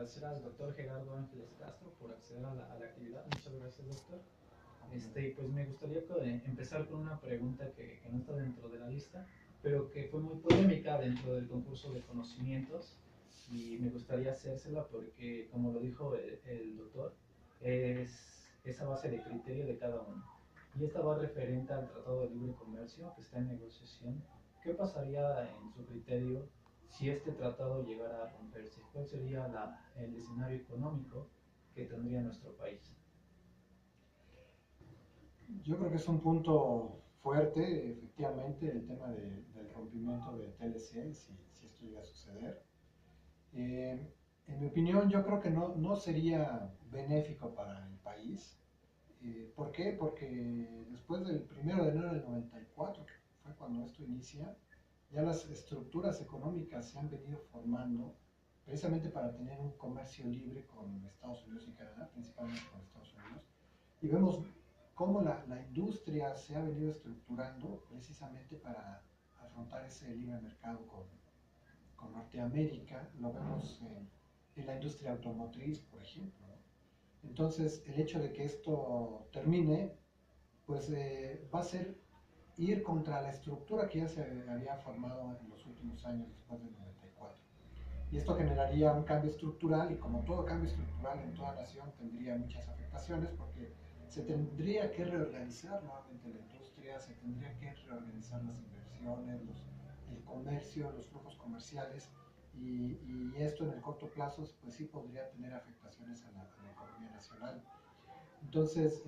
agradecer al doctor Gerardo Ángeles Castro por acceder a la actividad. Muchas gracias, doctor. Pues me gustaría empezar con una pregunta que no está dentro de la lista, pero que fue muy polémica dentro del concurso de conocimientos y me gustaría hacérsela porque, como lo dijo el doctor, es a base de criterio de cada uno. Y esta va referente al Tratado de Libre Comercio que está en negociación. ¿Qué pasaría en su criterio si este tratado llegara a romperse? ¿Cuál sería el escenario económico que tendría nuestro país? Yo creo que es un punto fuerte, efectivamente, el tema del rompimiento de TLC, si esto llega a suceder. Eh, en mi opinión, yo creo que no sería benéfico para el país. ¿Por qué? Porque después del 1 de enero del 94, que fue cuando esto inicia, ya las estructuras económicas se han venido formando precisamente para tener un comercio libre con Estados Unidos y Canadá, principalmente con Estados Unidos. Y vemos cómo la industria se ha venido estructurando precisamente para afrontar ese libre mercado con Norteamérica. Lo vemos en la industria automotriz, por ejemplo, ¿no? Entonces, el hecho de que esto termine, pues va a ser ir contra la estructura que ya se había formado en los últimos años después del 94. Y esto generaría un cambio estructural y como todo cambio estructural en toda nación tendría muchas afectaciones porque se tendría que reorganizar nuevamente la industria, se tendría que reorganizar las inversiones, el comercio, los flujos comerciales y esto en el corto plazo pues sí podría tener afectaciones a la economía nacional. Entonces,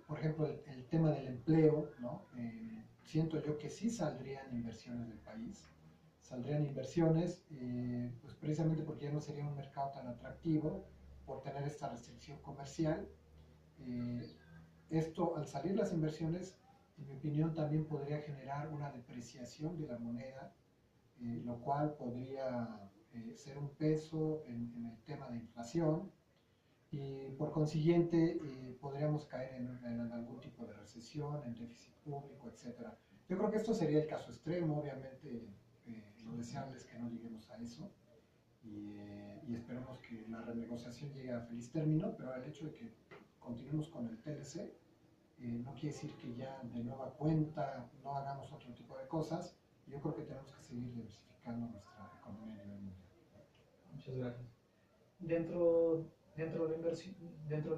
por ejemplo, el tema del empleo, ¿no? Siento yo que sí saldrían inversiones del país, saldrían inversiones, pues precisamente porque ya no sería un mercado tan atractivo por tener esta restricción comercial. Eh, Esto, al salir las inversiones, en mi opinión, también podría generar una depreciación de la moneda, lo cual podría ser un peso en el tema de inflación y por consiguiente podríamos caer en algún tipo de recesión, en déficit público, etcétera. Yo creo que esto sería el caso extremo, obviamente lo deseable es que no lleguemos a eso y esperemos que la renegociación llegue a feliz término, pero el hecho de que continuemos con el TLC no quiere decir que ya de nueva cuenta no hagamos otro tipo de cosas. Yo creo que tenemos que seguir diversificando nuestra economía a nivel mundial. Muchas gracias. Dentro, dentro de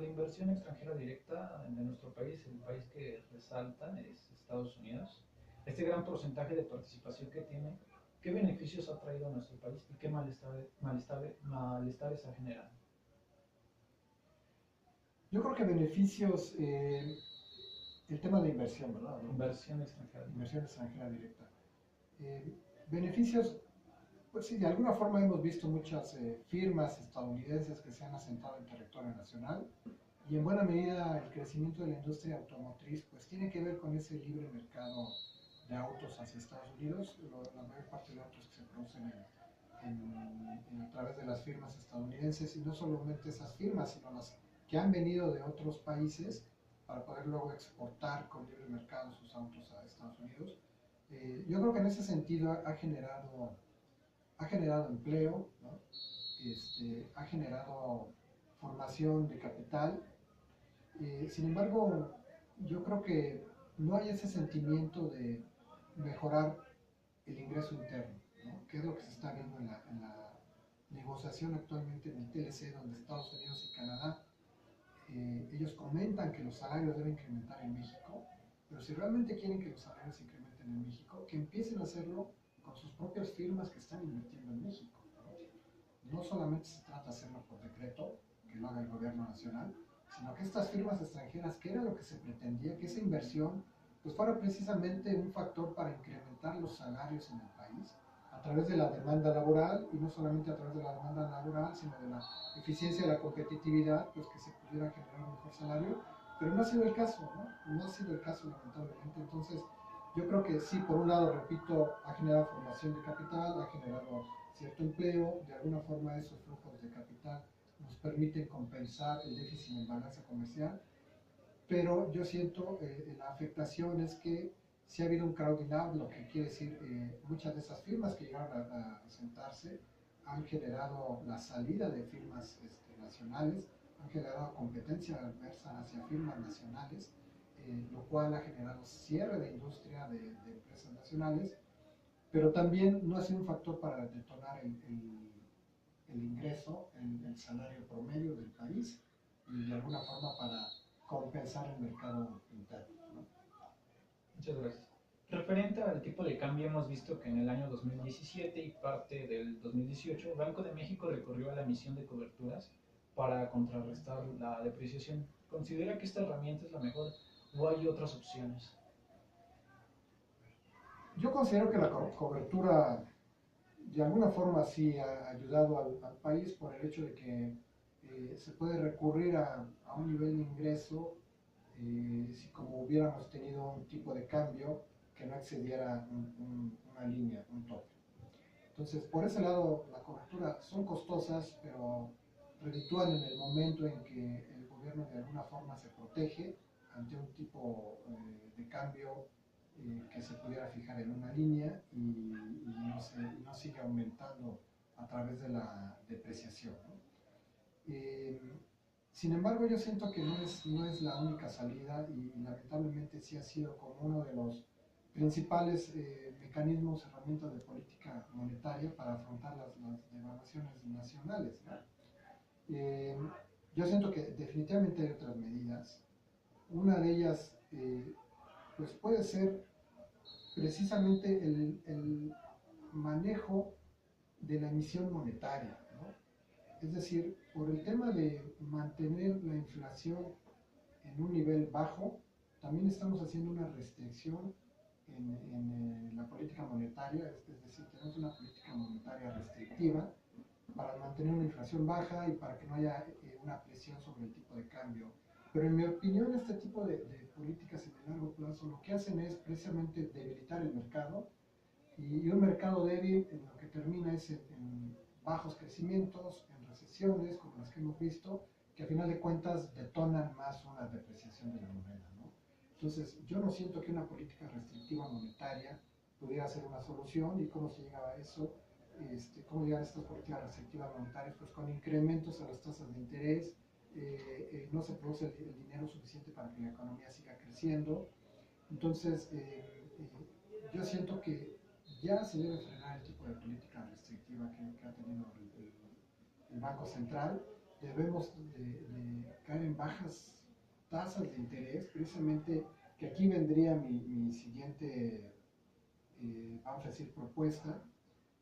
la inversión extranjera directa de nuestro país, el país que resalta es Estados Unidos. Este gran porcentaje de participación que tiene, ¿qué beneficios ha traído a nuestro país y qué malestares ha generado? Yo creo que beneficios, el tema de inversión, ¿verdad? Inversión extranjera. Inversión extranjera directa. Eh, Beneficios, pues sí, de alguna forma hemos visto muchas firmas estadounidenses que se han asentado en territorio nacional y en buena medida el crecimiento de la industria automotriz pues tiene que ver con ese libre mercado de autos hacia Estados Unidos. La mayor parte de autos que se producen a través de las firmas estadounidenses y no solamente esas firmas, sino las que han venido de otros países para poder luego exportar con libre mercado sus autos a Estados Unidos. Yo creo que en ese sentido ha generado empleo, ¿no? Ha generado formación de capital. Sin embargo, yo creo que no hay ese sentimiento de mejorar el ingreso interno, ¿no? Que es lo que se está viendo en la negociación actualmente en el TLC, donde Estados Unidos y Canadá, ellos comentan que los salarios deben incrementar en México, pero si realmente quieren que los salarios incrementen en México, que empiecen a hacerlo con sus propias firmas que están invirtiendo en México, ¿no? No solamente se trata de hacerlo por decreto, que lo haga el gobierno nacional, sino que estas firmas extranjeras, que era lo que se pretendía, que esa inversión pues fuera precisamente un factor para incrementar los salarios en el país a través de la demanda laboral y no solamente a través de la demanda laboral, sino de la eficiencia de la competitividad, pues que se pudiera generar un mejor salario, pero no ha sido el caso, ¿no? No ha sido el caso lamentablemente. Entonces, yo creo que sí, por un lado, repito, ha generado formación de capital, ha generado cierto empleo, de alguna forma esos flujos de capital nos permiten compensar el déficit en balanza comercial, pero yo siento la afectación es que si ha habido un crowding out, lo que quiere decir muchas de esas firmas que llegaron a sentarse han generado la salida de firmas nacionales, han generado competencia adversa hacia firmas nacionales, lo cual ha generado cierre de industria de empresas nacionales, pero también no ha sido un factor para detonar el ingreso, el salario promedio del país y de alguna forma para compensar el mercado interno, ¿no? Muchas gracias. Referente al tipo de cambio, hemos visto que en el año 2017 y parte del 2018, Banco de México recurrió a la emisión de coberturas para contrarrestar la depreciación. ¿Considera que esta herramienta es la mejor o hay otras opciones? Yo considero que la cobertura de alguna forma sí ha ayudado al país por el hecho de que se puede recurrir a un nivel de ingreso si como hubiéramos tenido un tipo de cambio que no excediera una línea, un tope. Entonces, por ese lado, la cobertura son costosas, pero reditúan en el momento en que el gobierno de alguna forma se protege ante un tipo de cambio que se pudiera fijar en una línea y no sigue aumentando a través de la depreciación, ¿no? Sin embargo, yo siento que no es la única salida y lamentablemente sí ha sido como uno de los principales mecanismos, herramientas de política monetaria para afrontar las devaluaciones nacionales, ¿no? Yo siento que definitivamente hay otras medidas. Una de ellas pues puede ser precisamente el manejo de la emisión monetaria, ¿no? Es decir, por el tema de mantener la inflación en un nivel bajo, también estamos haciendo una restricción en la política monetaria, es decir, tenemos una política monetaria restrictiva para mantener una inflación baja y para que no haya una presión sobre el tipo de cambio. Pero en mi opinión, este tipo de políticas en el largo plazo lo que hacen es precisamente debilitar el mercado y un mercado débil en lo que termina es en bajos crecimientos, en recesiones como las que hemos visto, que a final de cuentas detonan más una depreciación de la moneda, ¿no? Entonces, yo no siento que una política restrictiva monetaria pudiera ser una solución. ¿Y cómo se llega a eso? ¿Cómo llegar a estas políticas restrictivas monetarias? Pues con incrementos a las tasas de interés, no se produce el dinero suficiente para que la economía siga creciendo. Entonces, yo siento que ya se debe frenar el tipo de política restrictiva que ha tenido el Banco Central. Debemos de caer en bajas tasas de interés, precisamente, que aquí vendría mi siguiente, vamos a decir, propuesta.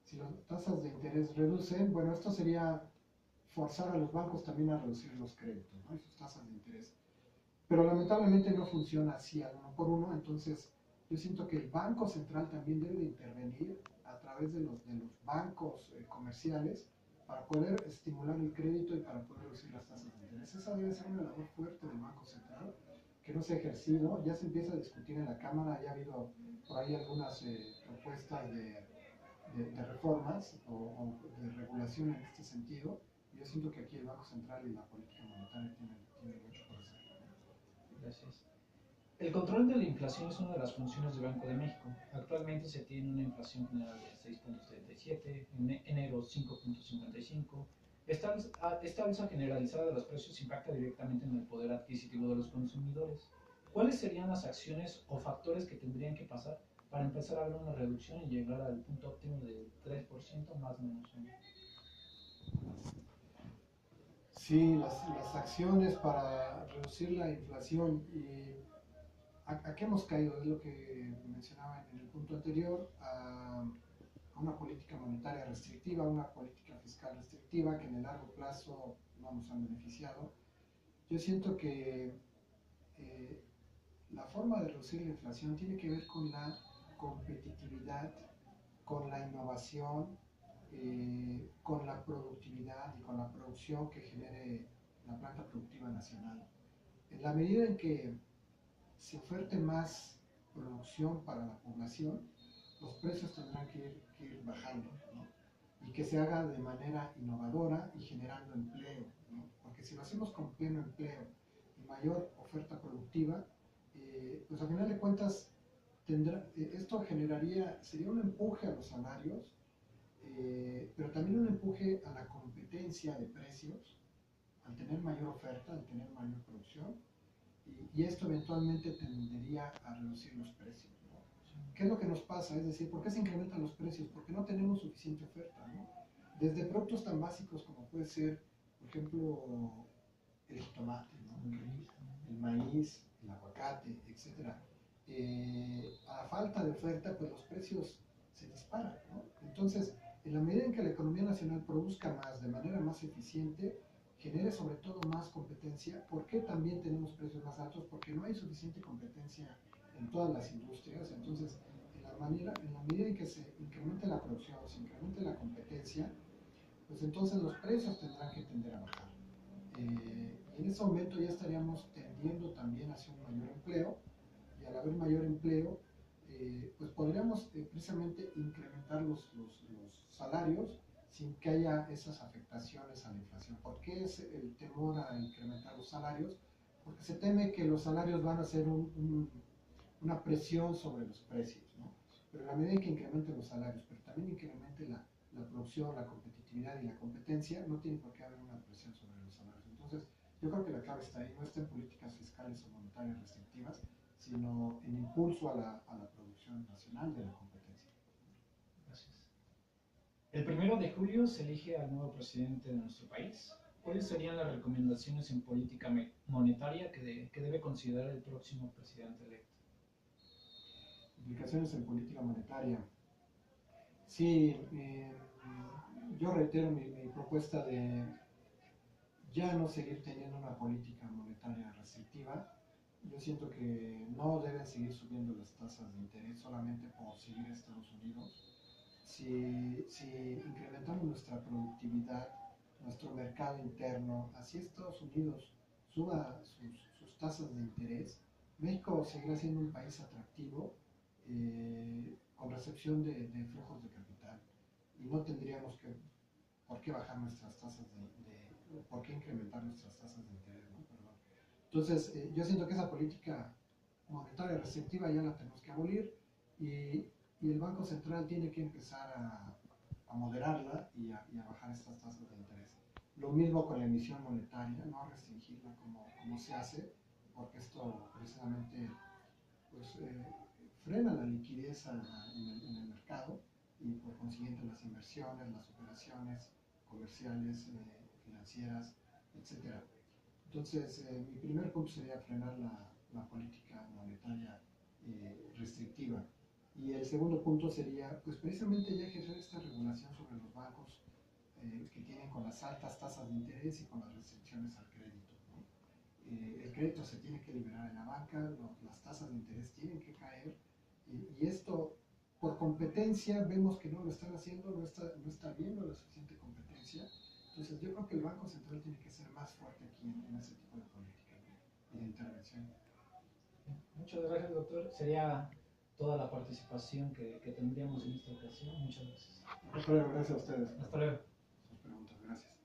Si las tasas de interés reducen, bueno, esto sería forzar a los bancos también a reducir los créditos, ¿no? Y sus tasas de interés. Pero lamentablemente no funciona así al uno por uno, entonces yo siento que el Banco Central también debe de intervenir a través de los bancos comerciales para poder estimular el crédito y para poder reducir las tasas de interés. Esa debe ser una labor fuerte del Banco Central que no se ha ejercido. Ya se empieza a discutir en la Cámara, ya ha habido por ahí algunas propuestas de reformas o de regulación en este sentido. Yo siento que aquí el Banco Central y la política monetaria tienen mucho por hacer. Gracias. El control de la inflación es una de las funciones del Banco de México. Actualmente se tiene una inflación general de 6.77, en enero 5.55. Esta alza generalizada de los precios impacta directamente en el poder adquisitivo de los consumidores. ¿Cuáles serían las acciones o factores que tendrían que pasar para empezar a ver una reducción y llegar al punto óptimo del 3% más o menos? Sí, las acciones para reducir la inflación. ¿A qué hemos caído? Es lo que mencionaba en el punto anterior, a una política monetaria restrictiva, a una política fiscal restrictiva que en el largo plazo no nos han beneficiado. Yo siento que la forma de reducir la inflación tiene que ver con la competitividad, con la innovación, con la productividad y con la producción que genere la planta productiva nacional. En la medida en que se oferte más producción para la población, los precios tendrán que ir bajando, ¿no? Y que se haga de manera innovadora y generando empleo, ¿no? Porque si lo hacemos con pleno empleo y mayor oferta productiva, pues a final de cuentas esto sería un empuje a los salarios, pero también un empuje a la competencia de precios, al tener mayor oferta, al tener mayor producción, y esto eventualmente tendería a reducir los precios, ¿no? ¿Qué es lo que nos pasa? Es decir, ¿por qué se incrementan los precios? Porque no tenemos suficiente oferta, ¿no? Desde productos tan básicos como puede ser, por ejemplo, el jitomate, ¿no? El maíz, el aguacate, etcétera. A falta de oferta, pues los precios se disparan, ¿no? Entonces, en la medida en que la economía nacional produzca más, de manera más eficiente, genere sobre todo más competencia. ¿Por qué también tenemos precios más altos? Porque no hay suficiente competencia en todas las industrias. Entonces, en la medida en que se incremente la producción, se incremente la competencia, pues entonces los precios tendrán que tender a bajar. Y en ese momento ya estaríamos tendiendo también hacia un mayor empleo, y al haber mayor empleo, pues podríamos precisamente incrementar los salarios sin que haya esas afectaciones a la inflación. ¿Por qué es el temor a incrementar los salarios? Porque se teme que los salarios van a ser una presión sobre los precios, ¿no? Pero a la medida en que incrementen los salarios, pero también incremente la producción, la competitividad y la competencia, no tiene por qué haber una presión sobre los salarios. Entonces, yo creo que la clave está ahí, no está en políticas fiscales o monetarias restrictivas, sino en impulso a la producción nacional de la competencia. Gracias. El 1 de julio se elige al nuevo presidente de nuestro país. ¿Cuáles serían las recomendaciones en política monetaria que debe considerar el próximo presidente electo? Implicaciones en política monetaria. Sí, yo reitero mi propuesta de ya no seguir teniendo una política monetaria restrictiva. Yo siento que no deben seguir subiendo las tasas de interés solamente por seguir a Estados Unidos. Si incrementamos nuestra productividad, nuestro mercado interno, así Estados Unidos suba sus tasas de interés, México seguirá siendo un país atractivo con recepción de flujos de capital, y no tendríamos por qué bajar nuestras tasas por qué incrementar nuestras tasas de interés, ¿no? Perdón. Entonces, yo siento que esa política monetaria restrictiva ya la tenemos que abolir, y el Banco Central tiene que empezar a moderarla y a bajar estas tasas de interés. Lo mismo con la emisión monetaria, no restringirla como se hace, porque esto precisamente pues, frena la liquidez en el mercado, y por consiguiente las inversiones, las operaciones comerciales, financieras, etc. Entonces, mi primer punto sería frenar la política monetaria restrictiva. Y el segundo punto sería, pues precisamente ya ejercer esta regulación sobre los bancos que tienen con las altas tasas de interés y con las restricciones al crédito, ¿no? El crédito se tiene que liberar en la banca, las tasas de interés tienen que caer, y esto por competencia vemos que no lo están haciendo, no está habiendo la suficiente competencia. Entonces yo creo que el Banco Central tiene que ser más fuerte aquí en ese tipo de política, ¿no? Y de intervención. Muchas gracias, doctor. Sería toda la participación que tendríamos en esta ocasión. Muchas gracias. Hasta luego, gracias a ustedes. Hasta luego. Sus preguntas, gracias.